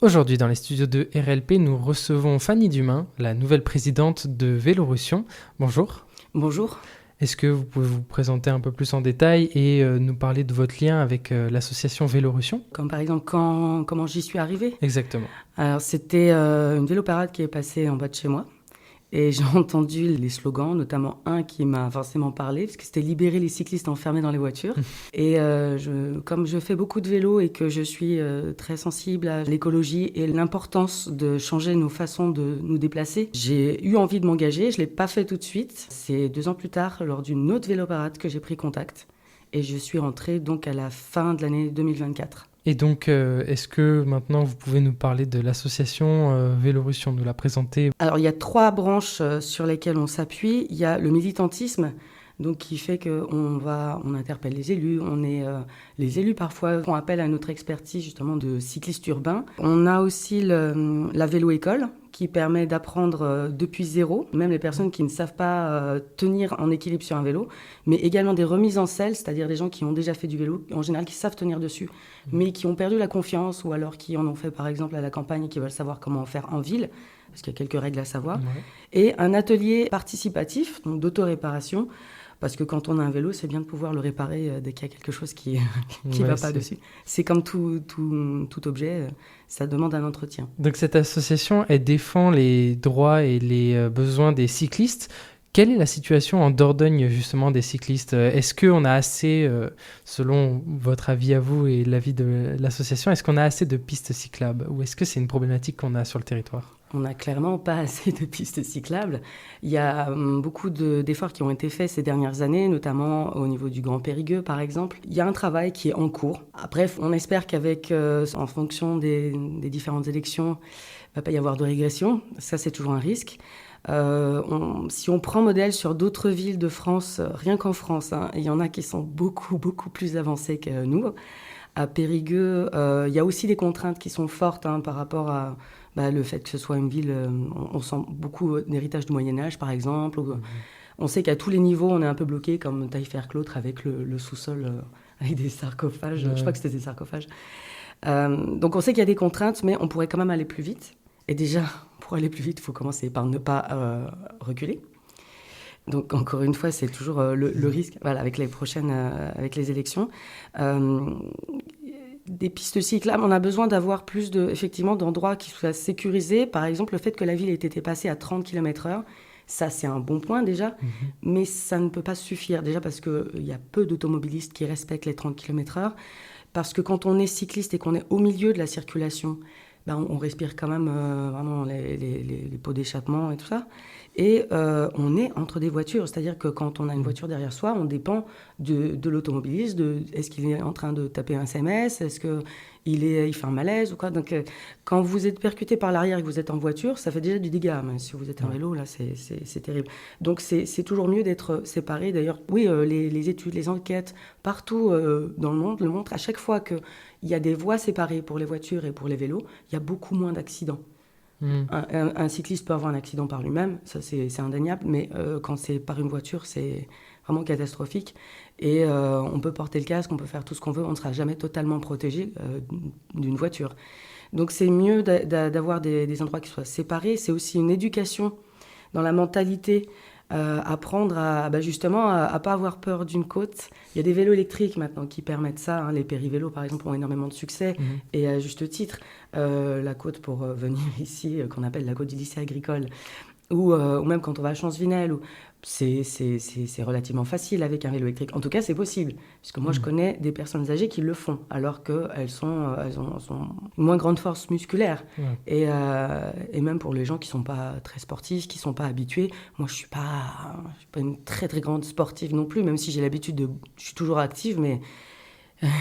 Aujourd'hui, dans les studios de RLP, nous recevons Fanny Dumain, la nouvelle présidente de Vélorussion. Bonjour. Bonjour. Est-ce que vous pouvez vous présenter un peu plus en détail et nous parler de votre lien avec l'association Vélorussion ? Comme par exemple, comment j'y suis arrivée. Exactement. Alors, c'était une véloparade qui est passée en bas de chez moi. Et j'ai entendu les slogans, notamment un qui m'a forcément parlé, parce que c'était « Libérer les cyclistes enfermés dans les voitures ». Et comme je fais beaucoup de vélo et que je suis très sensible à l'écologie et l'importance de changer nos façons de nous déplacer, j'ai eu envie de m'engager. Je ne l'ai pas fait tout de suite. C'est 2 ans plus tard, lors d'une autre véloparade, que j'ai pris contact. Et je suis rentrée donc à la fin de l'année 2024. Et donc, est-ce que maintenant vous pouvez nous parler de l'association Vélorussion, nous la présenter ? Alors, il y a 3 branches sur lesquelles on s'appuie. Il y a le militantisme, donc qui fait qu'on interpelle les élus. Les élus parfois font appel à notre expertise justement de cyclistes urbains. On a aussi la vélo-école qui permet d'apprendre depuis zéro, même les personnes qui ne savent pas tenir en équilibre sur un vélo, mais également des remises en selle, c'est-à-dire des gens qui ont déjà fait du vélo, en général qui savent tenir dessus, mais qui ont perdu la confiance ou alors qui en ont fait par exemple à la campagne et qui veulent savoir comment faire en ville, parce qu'il y a quelques règles à savoir. Ouais. Et un atelier participatif, donc d'auto-réparation, parce que quand on a un vélo, c'est bien de pouvoir le réparer dès qu'il y a quelque chose qui va pas dessus. C'est comme tout objet, ça demande un entretien. Donc cette association, elle défend les droits et les besoins des cyclistes. Quelle est la situation en Dordogne, justement, des cyclistes ? Est-ce qu'on a assez, selon votre avis à vous et l'avis de l'association, est-ce qu'on a assez de pistes cyclables ? Ou est-ce que c'est une problématique qu'on a sur le territoire ? On n'a clairement pas assez de pistes cyclables. Il y a beaucoup d'efforts qui ont été faits ces dernières années, notamment au niveau du Grand Périgueux, par exemple. Il y a un travail qui est en cours. Après, on espère qu'avec, en fonction des différentes élections, il ne va pas y avoir de régression. Ça, c'est toujours un risque. Si on prend modèle sur d'autres villes de France, rien qu'en France, il y en a qui sont beaucoup, beaucoup plus avancées que nous. À Périgueux, il y a aussi des contraintes qui sont fortes par rapport à le fait que ce soit une ville, on sent beaucoup d'héritage du Moyen-Âge, par exemple. On sait qu'à tous les niveaux, on est un peu bloqué, comme Taillefer-Clotre, avec le sous-sol, avec des sarcophages. Je crois que c'était des sarcophages. Donc on sait qu'il y a des contraintes, mais on pourrait quand même aller plus vite. Et déjà, pour aller plus vite, il faut commencer par ne pas reculer. Donc, encore une fois, c'est toujours le risque, avec avec les élections. Des pistes cyclables, on a besoin d'avoir plus effectivement, d'endroits qui soient sécurisés. Par exemple, le fait que la ville ait été passée à 30 km/h, ça, c'est un bon point déjà, mais ça ne peut pas suffire. Déjà parce qu'il y a peu d'automobilistes qui respectent les 30 km/h, parce que quand on est cycliste et qu'on est au milieu de la circulation, on respire quand même vraiment les pots d'échappement et tout ça. Et on est entre des voitures, c'est-à-dire que quand on a une voiture derrière soi, on dépend de l'automobiliste, est-ce qu'il est en train de taper un SMS, est-ce qu'il fait un malaise ou quoi. Donc quand vous êtes percuté par l'arrière et que vous êtes en voiture, ça fait déjà du dégât. Mais si vous êtes en vélo, là, c'est terrible. Donc c'est toujours mieux d'être séparé. D'ailleurs, oui, les études, les enquêtes, partout dans le monde le montrent. À chaque fois qu'il y a des voies séparées pour les voitures et pour les vélos, il y a beaucoup moins d'accidents. Un cycliste peut avoir un accident par lui-même, ça c'est indéniable, mais quand c'est par une voiture, c'est vraiment catastrophique. Et on peut porter le casque, on peut faire tout ce qu'on veut, on ne sera jamais totalement protégé d'une voiture. Donc c'est mieux d'avoir des endroits qui soient séparés. C'est aussi une éducation dans la mentalité, apprendre justement à ne pas avoir peur d'une côte. Il y a des vélos électriques maintenant qui permettent ça. Les périvélos, par exemple, ont énormément de succès, et à juste titre. La côte pour venir ici, qu'on appelle la côte du lycée agricole, ou même quand on va à Champs-Vinel, c'est relativement facile avec un vélo électrique. En tout cas, c'est possible, puisque moi, je connais des personnes âgées qui le font, alors qu'elles ont une moins grande force musculaire. Et même pour les gens qui ne sont pas très sportifs, qui ne sont pas habitués, moi, je ne suis pas une très, très grande sportive non plus, même si j'ai l'habitude je suis toujours active, mais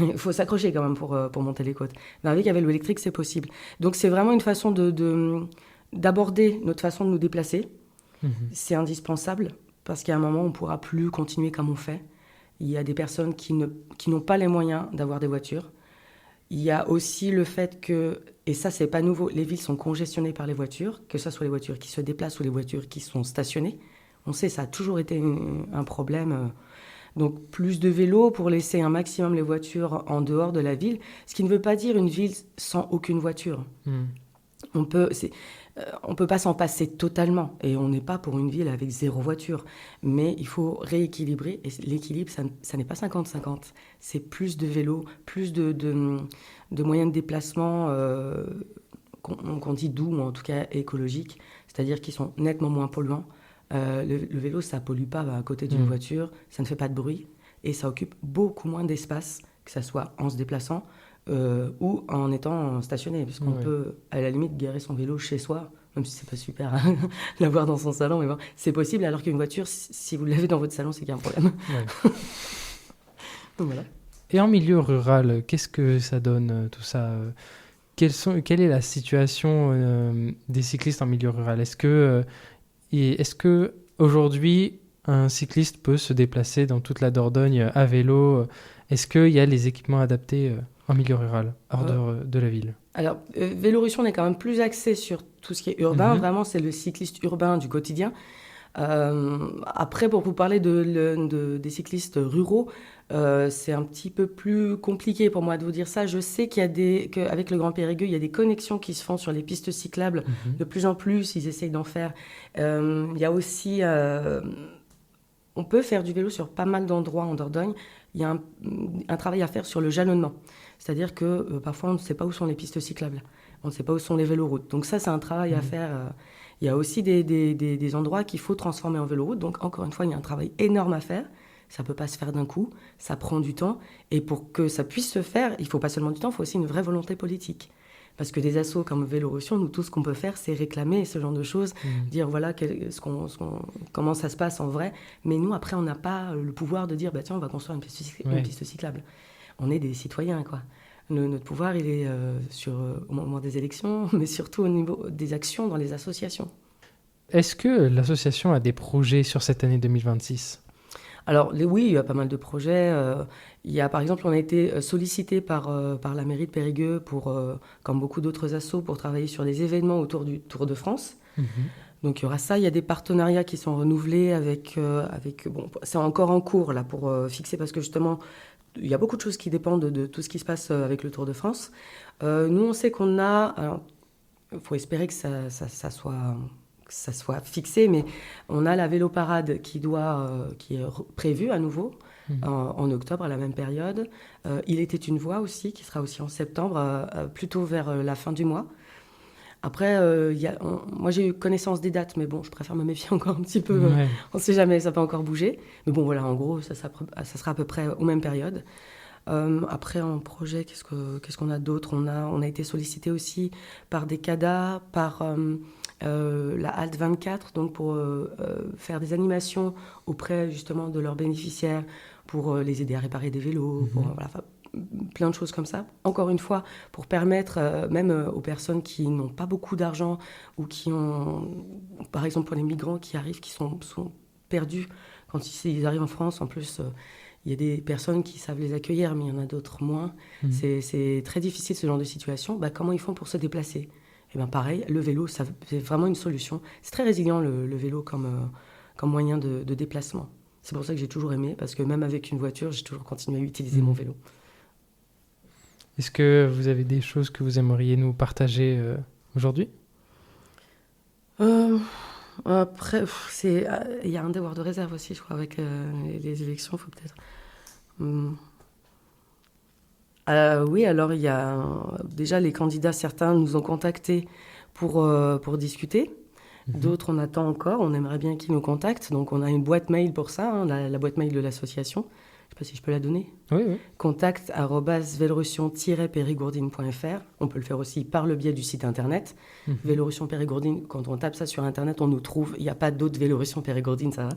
il faut s'accrocher quand même pour monter les côtes. Mais avec un vélo électrique, c'est possible. Donc, c'est vraiment une façon d'aborder notre façon de nous déplacer. C'est indispensable, parce qu'à un moment, on ne pourra plus continuer comme on fait. Il y a des personnes qui n'ont pas les moyens d'avoir des voitures. Il y a aussi le fait que, et ça, c'est pas nouveau, les villes sont congestionnées par les voitures, que ce soit les voitures qui se déplacent ou les voitures qui sont stationnées. On sait, ça a toujours été un problème Donc plus de vélos pour laisser un maximum les voitures en dehors de la ville, ce qui ne veut pas dire une ville sans aucune voiture. On peut pas s'en passer totalement et on n'est pas pour une ville avec 0 voiture. Mais il faut rééquilibrer et l'équilibre, ça n'est pas 50-50. C'est plus de vélos, plus de moyens de déplacement qu'on dit doux ou en tout cas écologiques, c'est-à-dire qui sont nettement moins polluants. Le vélo, ça ne pollue pas à côté d'une voiture, ça ne fait pas de bruit et ça occupe beaucoup moins d'espace, que ça soit en se déplaçant ou en étant stationné, puisqu'on peut à la limite garer son vélo chez soi, même si c'est pas super hein, l'avoir dans son salon, mais bon, c'est possible, alors qu'une voiture, si vous l'avez dans votre salon, c'est qu'il y a un problème. Donc voilà. Et en milieu rural, qu'est-ce que ça donne tout ça quelle est la situation des cyclistes en milieu rural? Est-ce que aujourd'hui un cycliste peut se déplacer dans toute la Dordogne à vélo? Est-ce qu'il y a les équipements adaptés en milieu rural, hors de la ville? Alors, Vélorussion, on est quand même plus axé sur tout ce qui est urbain. Vraiment, c'est le cycliste urbain du quotidien. Après, pour vous parler des cyclistes ruraux, c'est un petit peu plus compliqué pour moi de vous dire ça. Je sais qu'avec le Grand Périgueux, il y a des connexions qui se font sur les pistes cyclables. De plus en plus, ils essayent d'en faire. Il y a aussi... on peut faire du vélo sur pas mal d'endroits en Dordogne. Il y a un travail à faire sur le jalonnement. C'est-à-dire que parfois, on ne sait pas où sont les pistes cyclables. On ne sait pas où sont les véloroutes. Donc ça, c'est un travail à faire. Il y a aussi des endroits qu'il faut transformer en véloroute. Donc encore une fois, il y a un travail énorme à faire. Ça ne peut pas se faire d'un coup. Ça prend du temps. Et pour que ça puisse se faire, il ne faut pas seulement du temps, il faut aussi une vraie volonté politique. Parce que des assos comme Vélorussion, nous, tout ce qu'on peut faire, c'est réclamer ce genre de choses, dire voilà comment ça se passe en vrai. Mais nous, après, on n'a pas le pouvoir de dire tiens, on va construire une piste cyclable. On est des citoyens, quoi. Notre pouvoir, il est au moment des élections, mais surtout au niveau des actions dans les associations. Est-ce que l'association a des projets sur cette année 2026 ? Alors oui, il y a pas mal de projets. Il y a, par exemple, on a été sollicité par la mairie de Périgueux, comme beaucoup d'autres assos, pour travailler sur des événements autour du Tour de France. Donc il y aura ça. Il y a des partenariats qui sont renouvelés avec bon, c'est encore en cours là pour fixer, parce que justement, il y a beaucoup de choses qui dépendent de tout ce qui se passe avec le Tour de France. Nous, on sait qu'on a... Il faut espérer que ça soit fixé, mais on a la vélo-parade qui est prévue à nouveau en octobre, à la même période. Il était une voie aussi, qui sera aussi en septembre, plutôt vers la fin du mois. Après, moi j'ai eu connaissance des dates, mais bon, je préfère me méfier encore un petit peu. Ouais. On ne sait jamais, ça peut encore bouger. Mais bon, voilà, en gros, ça sera à peu près aux mêmes périodes. Après, en projet, qu'est-ce qu'on a d'autre ? On a été sollicité aussi par des CADA, par la Halte 24, donc pour faire des animations auprès justement de leurs bénéficiaires, pour les aider à réparer des vélos, plein de choses comme ça. Encore une fois, pour permettre, même aux personnes qui n'ont pas beaucoup d'argent ou qui ont, par exemple pour les migrants qui arrivent, qui sont perdus quand ils arrivent en France. En plus, il y a des personnes qui savent les accueillir, mais il y en a d'autres moins. C'est très difficile ce genre de situation. Comment ils font pour se déplacer ? Et pareil, le vélo, c'est vraiment une solution. C'est très résilient le vélo comme moyen de déplacement. C'est pour ça que j'ai toujours aimé, parce que même avec une voiture, j'ai toujours continué à utiliser mon vélo. Est-ce que vous avez des choses que vous aimeriez nous partager aujourd'hui ? Après, il y a un devoir de réserve aussi, je crois, avec les élections, il faut peut-être... oui, alors il y a déjà les candidats, certains nous ont contactés pour discuter. D'autres, on attend encore, on aimerait bien qu'ils nous contactent. Donc on a une boîte mail pour ça, la boîte mail de l'association. Je ne sais pas si je peux la donner. Oui. contact@velorussion-périgourdine.fr. On peut le faire aussi par le biais du site internet. Vélorussion Périgourdine, quand on tape ça sur internet, on nous trouve. Il n'y a pas d'autres Vélorussion Périgourdine, ça va.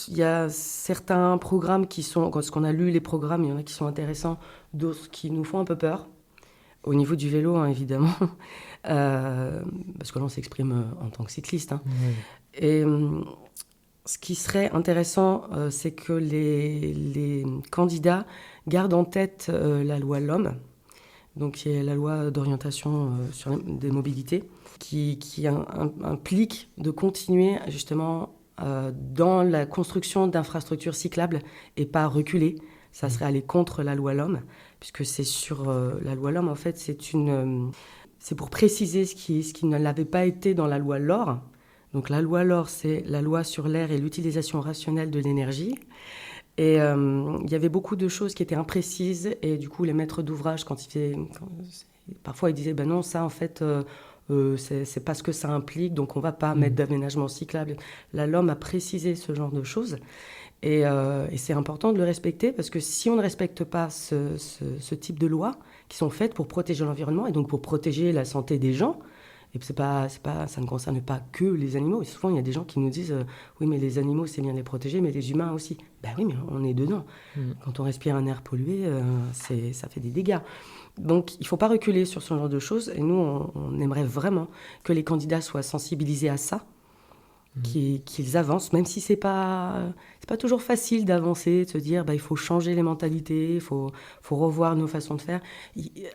Il y a certains programmes qui sont... Quand on a lu les programmes, il y en a qui sont intéressants, d'autres qui nous font un peu peur. Au niveau du vélo, hein, évidemment. Parce que là, on s'exprime en tant que cycliste. Hein. Et... ce qui serait intéressant, c'est que les candidats gardent en tête la loi LOM, donc qui est la loi d'orientation des mobilités, qui implique de continuer justement dans la construction d'infrastructures cyclables et pas reculer. Ça serait aller contre la loi L'Homme, puisque c'est sur la loi L'Homme, en fait, c'est pour préciser ce qui ne l'avait pas été dans la loi LOR. Donc la loi LOR, c'est la loi sur l'air et l'utilisation rationnelle de l'énergie. Et il y avait beaucoup de choses qui étaient imprécises, et du coup, les maîtres d'ouvrage, parfois ils disaient, ben non, ça, en fait, c'est pas ce que ça implique, donc on va pas mettre d'aménagement cyclable. La LOM a précisé ce genre de choses. Et c'est important de le respecter, parce que si on ne respecte pas ce type de lois qui sont faites pour protéger l'environnement et donc pour protéger la santé des gens, et ça ne concerne pas que les animaux. Et souvent, il y a des gens qui nous disent oui, mais les animaux, c'est bien de les protéger, mais les humains aussi. Ben oui, mais on est dedans. Quand on respire un air pollué, ça fait des dégâts. Donc, il ne faut pas reculer sur ce genre de choses. Et nous, on aimerait vraiment que les candidats soient sensibilisés à ça, qu'ils avancent, même si c'est pas toujours facile d'avancer, de se dire il faut changer les mentalités, il faut revoir nos façons de faire.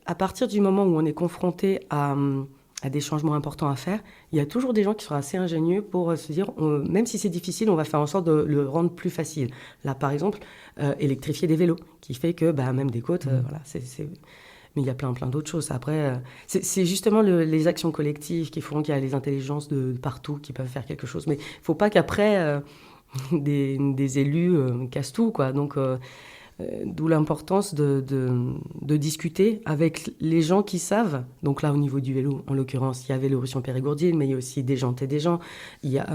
À partir du moment où on est confronté à des changements importants à faire, il y a toujours des gens qui seront assez ingénieux pour se dire, même si c'est difficile, on va faire en sorte de le rendre plus facile. Là, par exemple, électrifier des vélos, qui fait que même des côtes, voilà, mais il y a plein d'autres choses. Après, c'est justement les actions collectives qui font qu'il y a les intelligences de partout qui peuvent faire quelque chose. Mais il ne faut pas qu'après, des élus cassent tout, quoi. Donc, d'où l'importance de discuter avec les gens qui savent. Donc là, au niveau du vélo, en l'occurrence, il y a Vélorussion Périgourdine, mais il y a aussi des gens et des gens. Il y a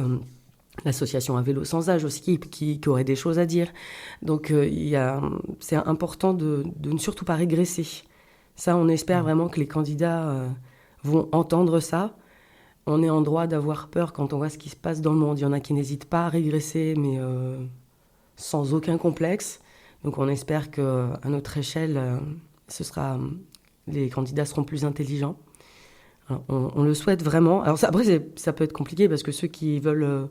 l'association Un vélo sans âge aussi qui aurait des choses à dire. Donc c'est important de ne surtout pas régresser. Ça, on espère vraiment que les candidats vont entendre ça. On est en droit d'avoir peur quand on voit ce qui se passe dans le monde. Il y en a qui n'hésitent pas à régresser, mais sans aucun complexe. Donc on espère qu'à notre échelle, les candidats seront plus intelligents. Alors, on le souhaite vraiment. Alors après, ça peut être compliqué parce que ceux qui veulent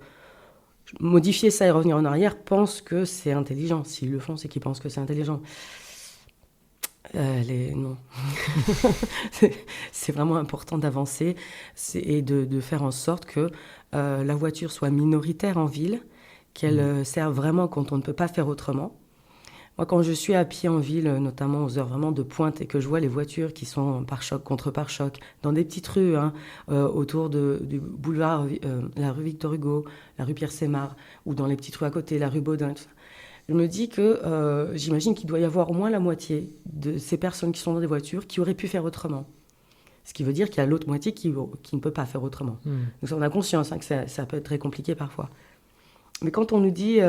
modifier ça et revenir en arrière pensent que c'est intelligent. S'ils le font, c'est qu'ils pensent que c'est intelligent. Non. C'est vraiment important d'avancer et de faire en sorte que la voiture soit minoritaire en ville, qu'elle serve vraiment quand on ne peut pas faire autrement. Moi, quand je suis à pied en ville, notamment aux heures vraiment de pointe, et que je vois les voitures qui sont pare-choc contre pare-choc, dans des petites rues, autour du boulevard, la rue Victor Hugo, la rue Pierre-Sémard, ou dans les petites rues à côté, la rue Baudin, tout ça, je me dis que j'imagine qu'il doit y avoir au moins la moitié de ces personnes qui sont dans des voitures qui auraient pu faire autrement. Ce qui veut dire qu'il y a l'autre moitié qui ne peut pas faire autrement. Donc on a conscience que ça peut être très compliqué parfois. Mais quand on nous dit...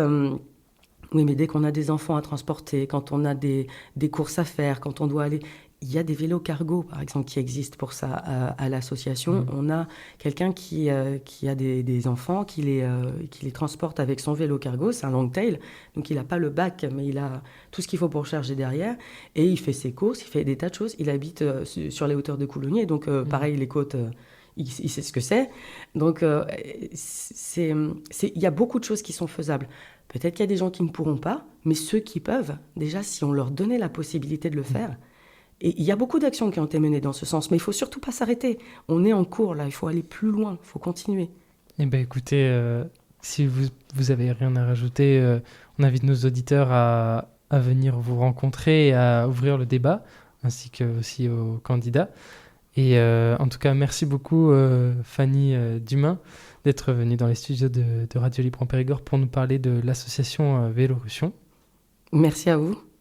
oui, mais dès qu'on a des enfants à transporter, quand on a des courses à faire, quand on doit aller... Il y a des vélos cargo, par exemple, qui existent pour ça à l'association. On a quelqu'un qui a des enfants, qui les transporte avec son vélo cargo. C'est un long tail, donc il n'a pas le bac, mais il a tout ce qu'il faut pour charger derrière. Et il fait ses courses, il fait des tas de choses. Il habite sur les hauteurs de Coulommiers, donc pareil, les côtes... il sait ce que c'est. Donc, il y a beaucoup de choses qui sont faisables. Peut-être qu'il y a des gens qui ne pourront pas, mais ceux qui peuvent, déjà, si on leur donnait la possibilité de le faire... Et il y a beaucoup d'actions qui ont été menées dans ce sens, mais il ne faut surtout pas s'arrêter. On est en cours, là, il faut aller plus loin, il faut continuer. Eh bien, écoutez, si vous avez rien à rajouter, on invite nos auditeurs à venir vous rencontrer et à ouvrir le débat, ainsi que aussi aux candidats. Et en tout cas, merci beaucoup, Fanny Dumain, d'être venue dans les studios de Radio Libre en Périgord pour nous parler de l'association Vélorussion. Merci à vous.